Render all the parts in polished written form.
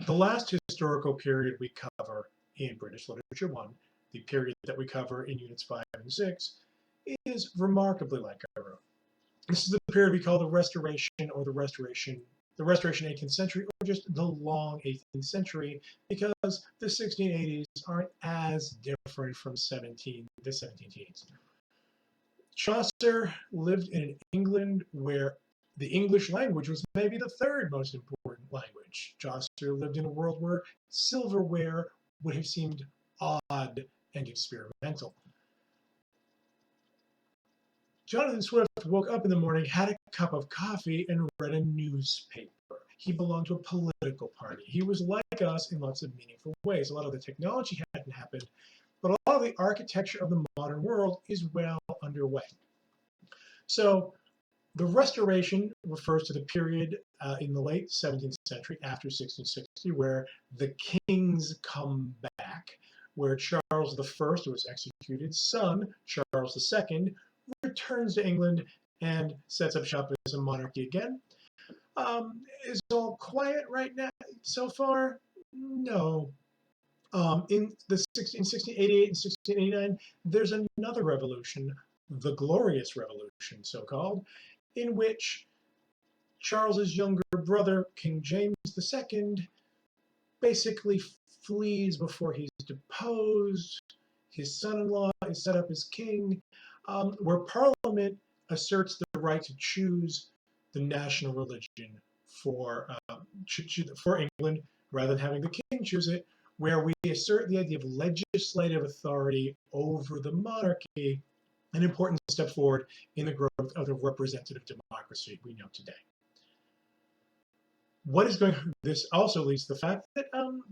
The last historical period we cover in British Literature 1, the period that we cover in Units 5 and 6, is remarkably like our own. This is the period we call the Restoration, or the Restoration 18th century, or just the long 18th century, because the 1680s aren't as different from the 17 teens. Chaucer lived in an England where the English language was maybe the third most important language. Chaucer lived in a world where silverware would have seemed odd and experimental. Jonathan Swift woke up in the morning, had a cup of coffee, and read a newspaper. He belonged to a political party. He was like us in lots of meaningful ways. A lot of the technology hadn't happened, but a lot of the architecture of the modern world is well underway. So the Restoration refers to the period in the late 17th century, after 1660, where the kings come back, where Charles I, who was executed, son, Charles II, returns to England and sets up shop as a monarchy again. Is it all quiet right now so far? No. In 1688 and 1689, there's another revolution, the Glorious Revolution, so-called, in which Charles's younger brother, King James II, basically flees before he's deposed. His son-in-law is set up as king, where Parliament asserts the right to choose the national religion for England, rather than having the king choose it, where we assert the idea of legislative authority over the monarchy, an important step forward in the growth of the representative democracy we know today. This also leads to the fact that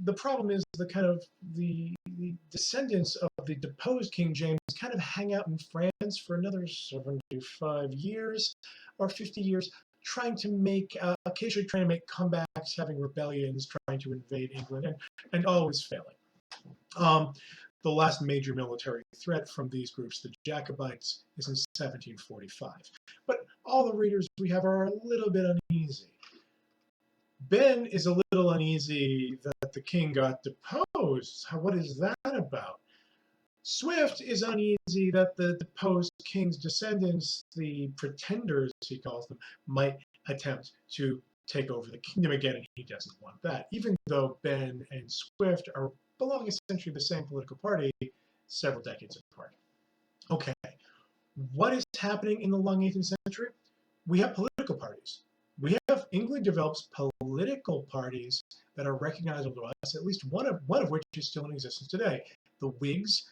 the problem is the descendants of the deposed King James kind of hang out in France for another 75 years or 50 years, occasionally trying to make comebacks, having rebellions, trying to invade England, and always failing. The last major military threat from these groups, the Jacobites, is in 1745. But all the readers we have are a little bit uneasy. Ben is a little uneasy that the king got deposed. What is that about? Swift is uneasy that the deposed king's descendants, the pretenders, he calls them, might attempt to take over the kingdom again, and he doesn't want that, even though Ben and Swift belong essentially to the same political party several decades apart. Okay, what is happening in the long 18th century? We have political parties. England develops political parties that are recognizable to us, at least one of which is still in existence today. The Whigs,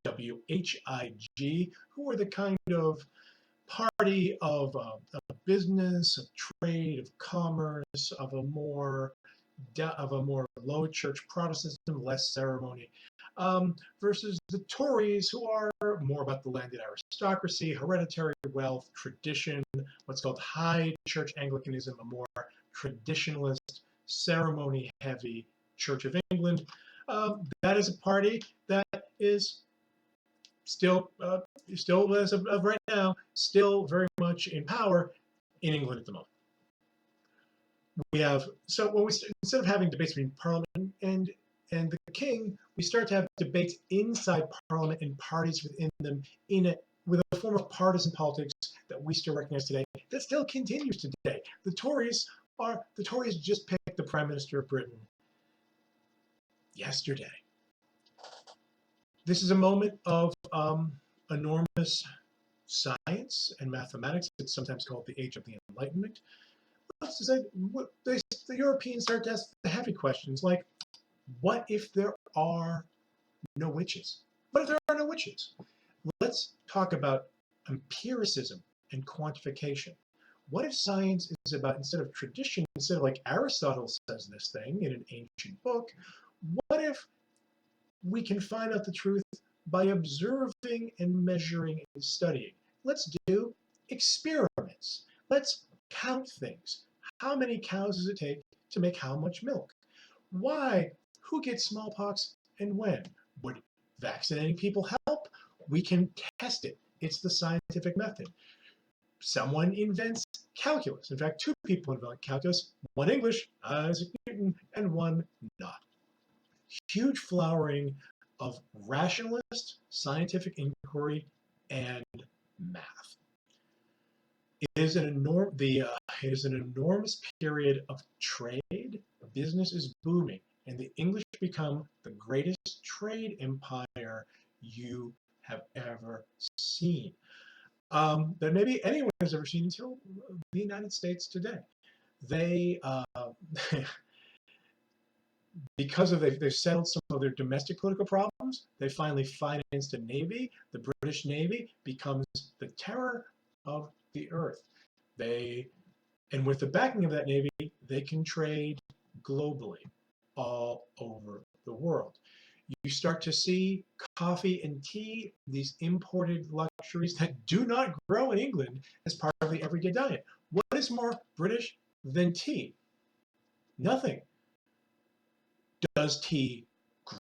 W-H-I-G, who are the kind of party of business, of trade, of commerce, of a more low church Protestantism, less ceremony, versus the Tories, who are more about the landed aristocracy, hereditary wealth, tradition, what's called high church Anglicanism, a more traditionalist, ceremony-heavy Church of England. That is a party that is still as of right now, still very much in power in England at the moment. Instead of having debates between Parliament and the King, we start to have debates inside Parliament and parties within them with a form of partisan politics that we still recognize today, that still continues today. The Tories just picked the Prime Minister of Britain yesterday. This is a moment of enormous science and mathematics. It's sometimes called the Age of the Enlightenment. Let's say the Europeans start to ask the heavy questions like, what if there are no witches? What if there are no witches? Let's talk about empiricism and quantification. What if science is about, instead of tradition, instead of like Aristotle says this thing in an ancient book, what if we can find out the truth by observing and measuring and studying? Let's do experiments. Let's count things. How many cows does it take to make how much milk? Why? Who gets smallpox and when? Would vaccinating people help? We can test it. It's the scientific method. Someone invents calculus. In fact, two people invent calculus, one English, Isaac Newton, and one not. Huge flowering of rationalist scientific inquiry and math. It is an enormous period of trade. Business is booming, and the English become the greatest trade empire you have ever seen. That maybe anyone has ever seen until the United States today. They, because they've settled some of their domestic political problems, they finally financed a navy. The British Navy becomes the terror of the earth. And with the backing of that navy, they can trade globally, all over the world. You start to see coffee and tea, these imported luxuries that do not grow in England, as part of the everyday diet. What is more British than tea? Nothing. Does tea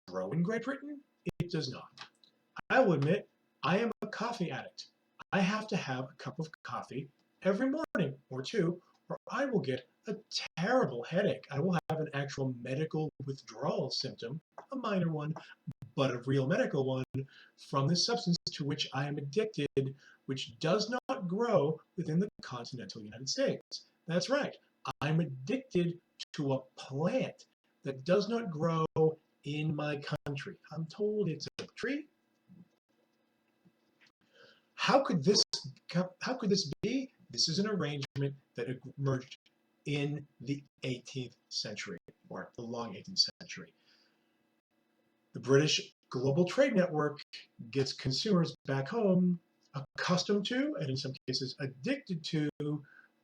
grow in Great Britain? It does not. I will admit, I am a coffee addict. I have to have a cup of coffee every morning or two, or I will get a terrible headache. I will have an actual medical withdrawal symptom, a minor one, but a real medical one, from this substance to which I am addicted, which does not grow within the continental United States. That's right. I'm addicted to a plant that does not grow in my country. I'm told it's a tree. How could this be? This is an arrangement that emerged in the 18th century, or the long 18th century. The British global trade network gets consumers back home accustomed to, and in some cases addicted to,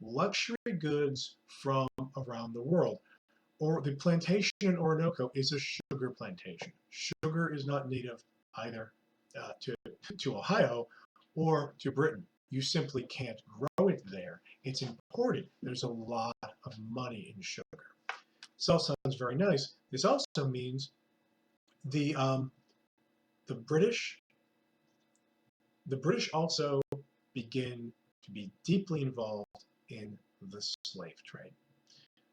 luxury goods from around the world. Or the plantation in Orinoco is a sugar plantation. Sugar is not native either to Ohio or to Britain. You simply can't grow it there. It's imported. There's a lot of money in sugar. This all sounds very nice. This also means the British also begin to be deeply involved in the slave trade.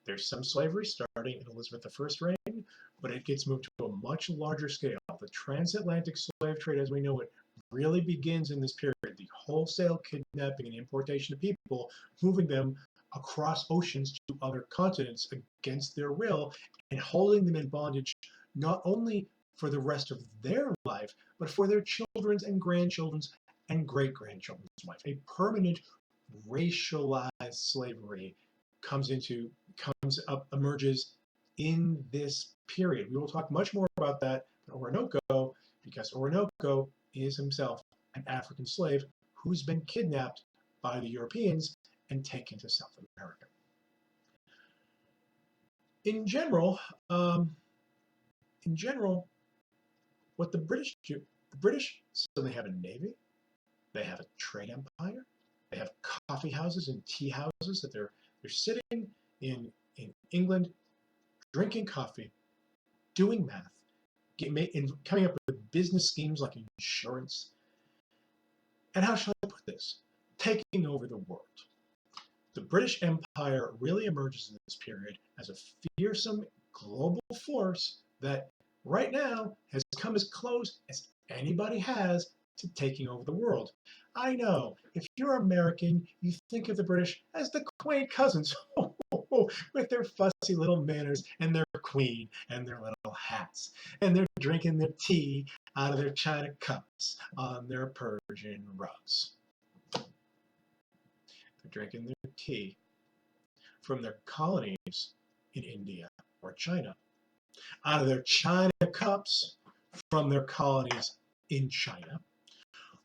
There's some slavery starting in Elizabeth I's reign, but it gets moved to a much larger scale. The transatlantic slave trade as we know it really begins in this period. The wholesale kidnapping and importation of people, moving them across oceans to other continents against their will, and holding them in bondage not only for the rest of their life, but for their children's and grandchildren's and great-grandchildren's life. A permanent racialized slavery emerges in this period. We will talk much more about that in Orinoco, because Orinoco is himself an African slave who's been kidnapped by the Europeans and taken to South America. In general, what the British do, so they have a navy, they have a trade empire, they have coffee houses and tea houses that they're sitting in England, drinking coffee, doing math, coming up with business schemes like insurance. And how shall I put this? Taking over the world. The British Empire really emerges in this period as a fearsome global force that right now has come as close as anybody has to taking over the world. I know, if you're American, you think of the British as the quaint cousins with their fussy little manners and their queen and their little hats. And they're drinking their tea out of their china cups on their Persian rugs. They're drinking their tea from their colonies in India or China, out of their china cups from their colonies in China,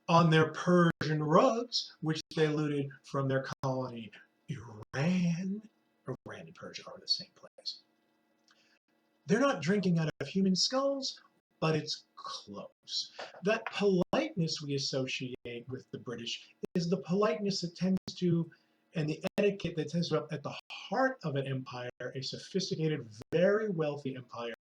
on their Persian rugs, which they looted from their colony Iran. Iran and Persia are the same place. They're not drinking out of human skulls, but it's close. That politeness we associate with the British is the politeness that tends to, and the etiquette that tends to be at the heart of an empire, a sophisticated, very wealthy empire,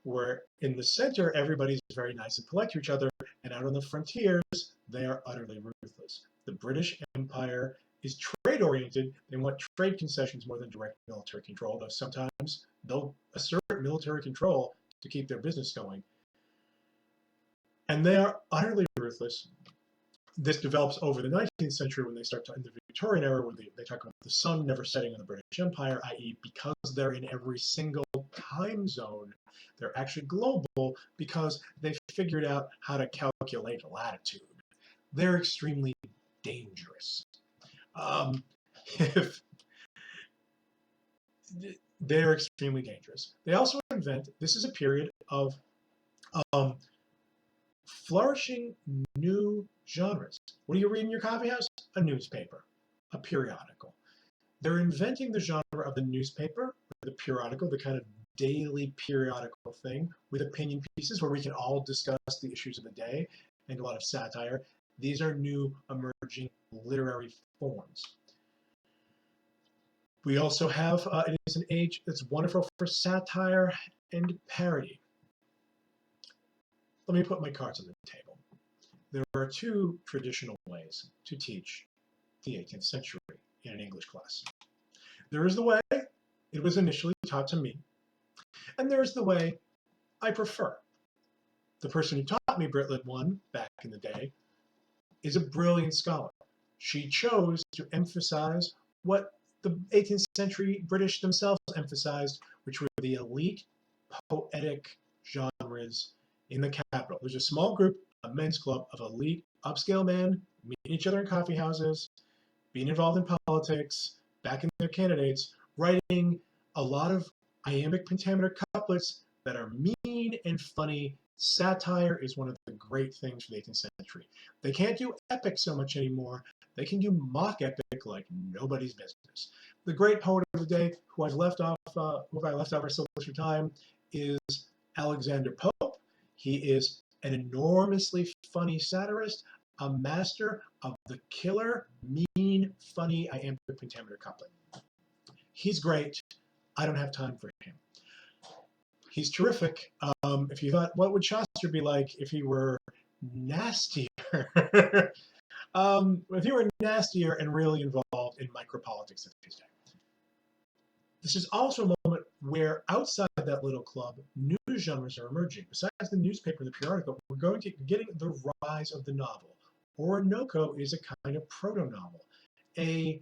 where in the center everybody's very nice and polite to each other, and out on the frontiers they are utterly ruthless. The British Empire is trade-oriented. They want trade concessions more than direct military control, though sometimes they'll assert military control to keep their business going. And they are utterly ruthless. This develops over the 19th century when they start in the Victorian era, where they talk about the sun never setting on the British Empire, i.e. because they're in every single time zone, they're actually global because they figured out how to calculate latitude. They're extremely dangerous. If they're extremely dangerous. They also invent, this is a period of um, flourishing new genres. What do you read in your coffee house? A newspaper, a periodical. They're inventing the genre of the newspaper, the periodical, the kind of daily periodical thing with opinion pieces where we can all discuss the issues of the day and a lot of satire. These are new emerging literary forms. We also have, it is an age that's wonderful for satire and parody. Let me put my cards on the table. There are two traditional ways to teach the 18th century in an English class. There is the way it was initially taught to me, and there is the way I prefer. The person who taught me Brit Lit 1 back in the day is a brilliant scholar. She chose to emphasize what the 18th century British themselves emphasized, which were the elite poetic genres in the capital. There's a small group, a men's club of elite upscale men meeting each other in coffee houses, being involved in politics, backing their candidates, writing a lot of iambic pentameter couplets that are mean and funny. Satire is one of the great things for the 18th century. They can't do epic so much anymore. They can do mock epic like nobody's business. The great poet of the day, who I left off our syllabus for time, is Alexander Pope. He is an enormously funny satirist, a master of the killer, mean, funny iambic pentameter couplet. He's great. I don't have time for him. He's terrific. If you thought, what would Chaucer be like if he were nastier? If he were nastier and really involved in micropolitics of his day. This is also a moment where outside that little club, new genres are emerging. Besides the newspaper and the periodical, we're going to getting the rise of the novel. Orinoco is a kind of proto-novel, a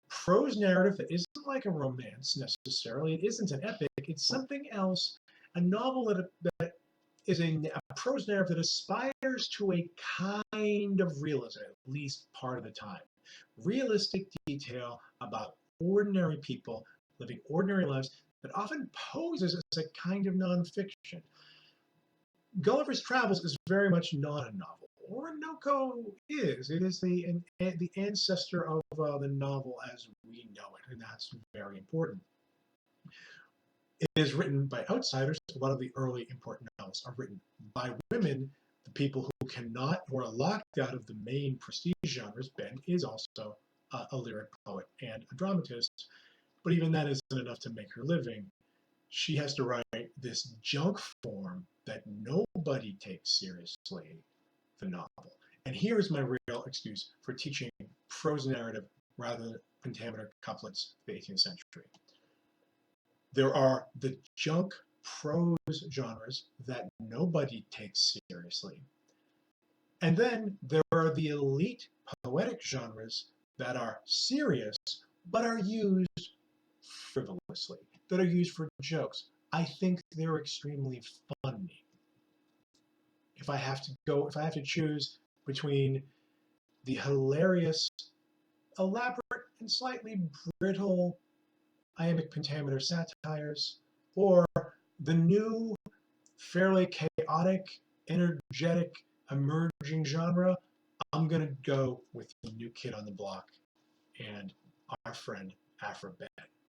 prose narrative that isn't like a romance necessarily. It isn't an epic. It's something else. A novel that is a prose narrative that aspires to a kind of realism, at least part of the time. Realistic detail about ordinary people living ordinary lives that often poses as a kind of nonfiction. Gulliver's Travels is very much not a novel. Orinoco is. It is the ancestor of the novel as we know it, and that's very important. It is written by outsiders. A lot of the early important novels are written by women, the people who cannot or are locked out of the main prestige genres. Ben is also a lyric poet and a dramatist, but even that isn't enough to make her living. She has to write this junk form that nobody takes seriously, the novel. And here's my real excuse for teaching prose narrative rather than pentameter couplets of the 18th century. There are the junk prose genres that nobody takes seriously. And then there are the elite poetic genres that are serious but are used frivolously, that are used for jokes. I think they're extremely funny. If I have to choose between the hilarious, elaborate, and slightly brittle iambic pentameter satires, or the new, fairly chaotic, energetic, emerging genre, I'm going to go with the new kid on the block and our friend Afro Ben.